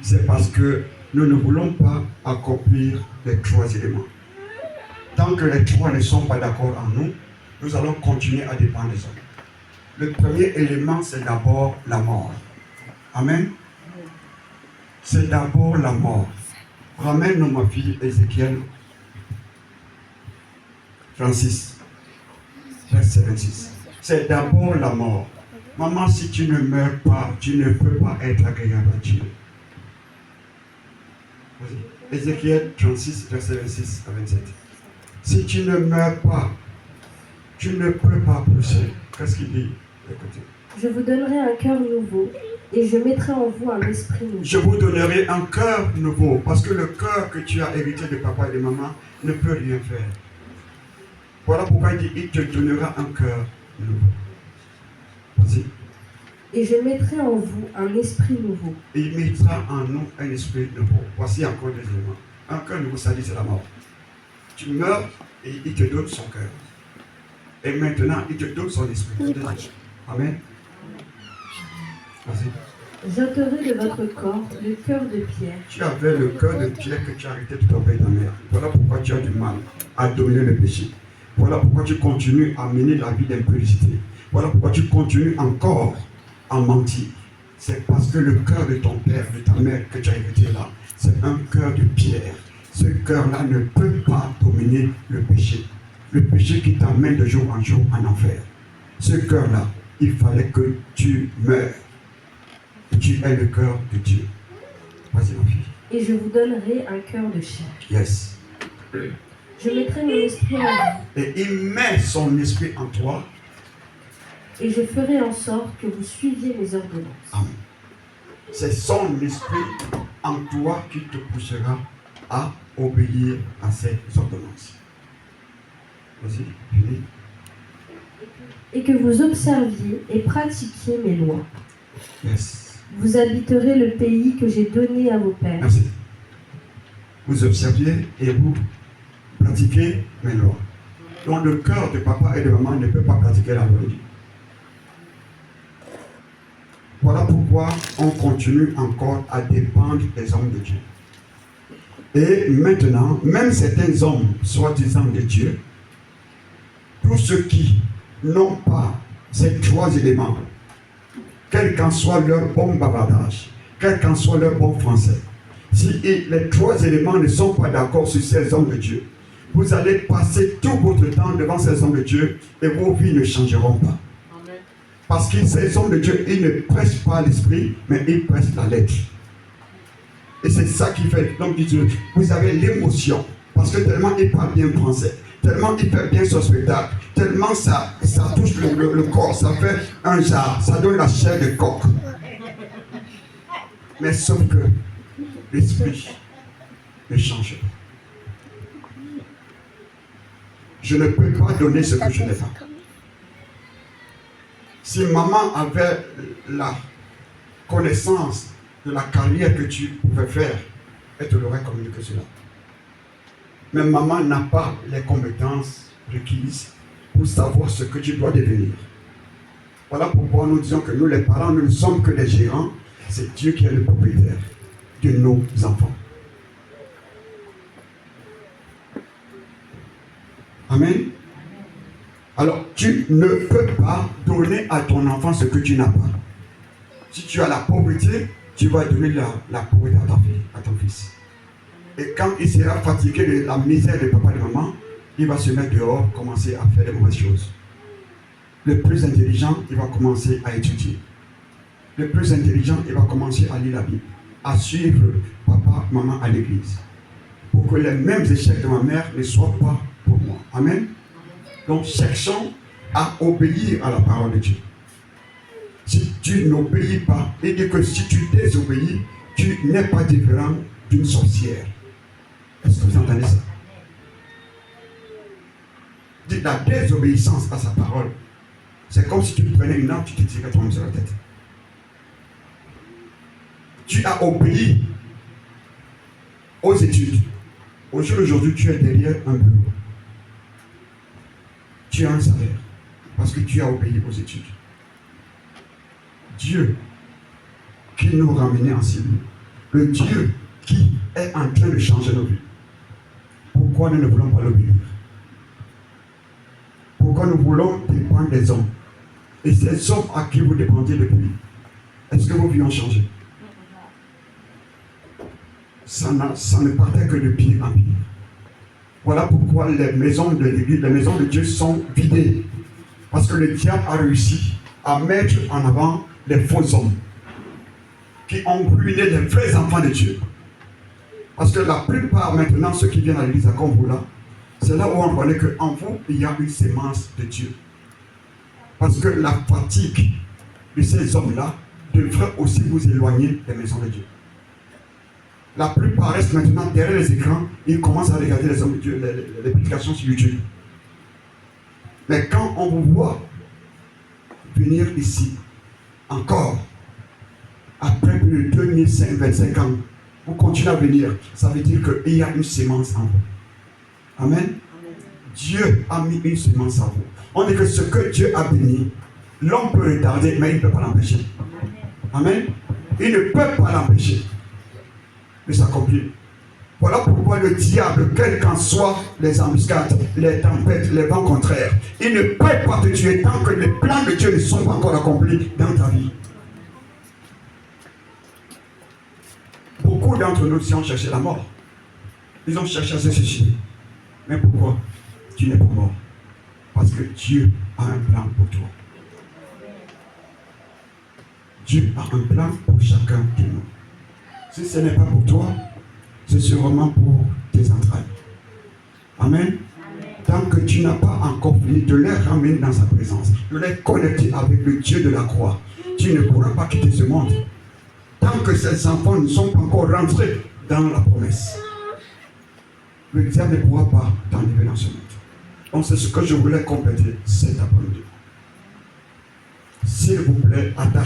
c'est parce que nous ne voulons pas accomplir les 3 éléments. Tant que les 3 ne sont pas d'accord en nous, nous allons continuer à dépendre des hommes. Le premier élément, c'est d'abord la mort. Amen. C'est d'abord la mort. Ramène-nous ma fille Ézéchiel 36, verset 26. C'est d'abord la mort. Maman, si tu ne meurs pas, tu ne peux pas être agréable à Dieu. Ézéchiel 36, verset 26 à 27. Si tu ne meurs pas, tu ne peux pas pousser. Qu'est-ce qu'il dit? Écoutez. Je vous donnerai un cœur nouveau et je mettrai en vous un esprit nouveau. Je vous donnerai un cœur nouveau parce que le cœur que tu as hérité de papa et de maman ne peut rien faire. Voilà pourquoi il dit il te donnera un cœur nouveau. Vas-y. Et je mettrai en vous un esprit nouveau. Et il mettra en nous un esprit nouveau. Voici encore des éléments. Un cœur nouveau, ça dit c'est la mort. Tu meurs et il te donne son cœur. Et maintenant, il te donne son esprit. Amen. Vas-y. J'ôterai de votre corps le cœur de pierre. Tu avais le cœur de pierre que tu as arrêté de tomber dans la mer. Voilà pourquoi tu as du mal à dominer le péché. Voilà pourquoi tu continues à mener la vie d'impudicité. Voilà pourquoi tu continues encore à mentir. C'est parce que le cœur de ton père, de ta mère que tu as hérité là, c'est un cœur de pierre. Ce cœur-là ne peut pas dominer le péché. Le péché qui t'amène de jour en jour en enfer. Ce cœur-là, il fallait que tu meurs. Et tu aies le cœur de Dieu. Vas-y ma fille. Et je vous donnerai un cœur de chair. Yes. Je mettrai mon esprit en vous. Et il met son esprit en toi. Et je ferai en sorte que vous suiviez mes ordonnances. Amen. C'est son esprit en toi qui te poussera à obéir à ses ordonnances. Vas-y, finis. Et que vous observiez et pratiquiez mes lois. Yes. Vous habiterez le pays que j'ai donné à vos pères. Merci. Vous observiez et vous pratiquez mes lois. Donc le cœur de papa et de maman ne peut pas pratiquer la loi de Dieu. Voilà pourquoi on continue encore à dépendre des hommes de Dieu. Et maintenant, même certains hommes, soi-disant de Dieu, tous ceux qui n'ont pas ces 3 éléments, quel qu'en soit leur bon bavardage, quel qu'en soit leur bon français, si les 3 éléments ne sont pas d'accord sur ces hommes de Dieu, vous allez passer tout votre temps devant ces hommes de Dieu et vos vies ne changeront pas. Parce que ces hommes de Dieu, ils ne prêchent pas l'esprit, mais ils prêchent la lettre. Et c'est ça qui fait, donc vous avez l'émotion, parce que tellement il parle bien français, tellement il fait bien son spectacle, tellement ça touche le corps, ça fait un genre, ça donne la chair de coq. Mais sauf que l'esprit ne change pas. Je ne peux pas donner ce que je n'ai pas. Si maman avait la connaissance de la carrière que tu pouvais faire, elle te l'aurait communiqué cela. Mais maman n'a pas les compétences requises pour savoir ce que tu dois devenir. Voilà pourquoi nous disons que nous les parents, nous ne sommes que des gérants. C'est Dieu qui est le propriétaire de nos enfants. Amen. Alors, tu ne peux pas donner à ton enfant ce que tu n'as pas. Si tu as la pauvreté, tu vas donner la pauvreté à ton fils. Et quand il sera fatigué de la misère de papa et de maman, il va se mettre dehors, commencer à faire des mauvaises choses. Le plus intelligent, il va commencer à étudier. Le plus intelligent, il va commencer à lire la Bible, à suivre papa, maman à l'église. Pour que les mêmes échecs de ma mère ne soient pas pour moi. Amen. Donc, cherchons à obéir à la parole de Dieu. Si tu n'obéis pas, il dit que si tu désobéis, tu n'es pas différent d'une sorcière. Est-ce que vous entendez ça? Dit la désobéissance à sa parole, c'est comme si tu prenais une arme, tu te tirais toi-même sur la tête. Tu as obéi aux études. Aujourd'hui, tu es derrière un bureau. Tu as un salaire parce que tu as obéi aux études. Dieu qui nous ramenait en Syrie, le Dieu qui est en train de changer nos vies. Pourquoi nous ne voulons pas l'obéir? Pourquoi nous voulons dépendre des hommes? Et ces hommes à qui vous dépendiez depuis, est-ce que vos vies ont changé? Ça ne partait que de pire en pire. Voilà pourquoi les maisons de l'Église, les maisons de Dieu sont vidées. Parce que le diable a réussi à mettre en avant les faux hommes qui ont ruiné les vrais enfants de Dieu. Parce que la plupart maintenant, ceux qui viennent à l'église à Congo-là, c'est là où on voit qu'en vous, il y a une sémence de Dieu. Parce que la fatigue de ces hommes-là devrait aussi vous éloigner des maisons de Dieu. La plupart restent maintenant derrière les écrans, ils commencent à regarder les hommes de Dieu, les publications sur YouTube. Mais quand on vous voit venir ici, encore, après plus de 25 ans, vous continuez à venir, ça veut dire qu'il y a une sémence en vous. Amen. Amen. Dieu a mis une sémence en vous. On dit que ce que Dieu a béni, l'homme peut retarder, mais il ne peut pas l'empêcher. Amen. Il ne peut pas l'empêcher de s'accomplir. Voilà pourquoi le diable, quelles qu'en soient les embuscades, les tempêtes, les vents contraires, il ne peut pas te tuer tant que les plans de Dieu ne sont pas encore accomplis dans ta vie. Beaucoup d'entre nous, si ont cherché la mort, ils ont cherché à se suicider. Mais pourquoi? Tu n'es pas mort. Parce que Dieu a un plan pour toi. Dieu a un plan pour chacun de nous. Si ce n'est pas pour toi, c'est sûrement pour tes entrailles. Amen. Amen. Tant que tu n'as pas encore fini de les ramener dans sa présence, de les connecter avec le Dieu de la croix, tu ne pourras pas quitter ce monde. Tant que ces enfants ne sont pas encore rentrés dans la promesse, le diable ne pourra pas t'enlever dans ce monde. Donc c'est ce que je voulais compléter cet après-midi. S'il vous plaît, attachez.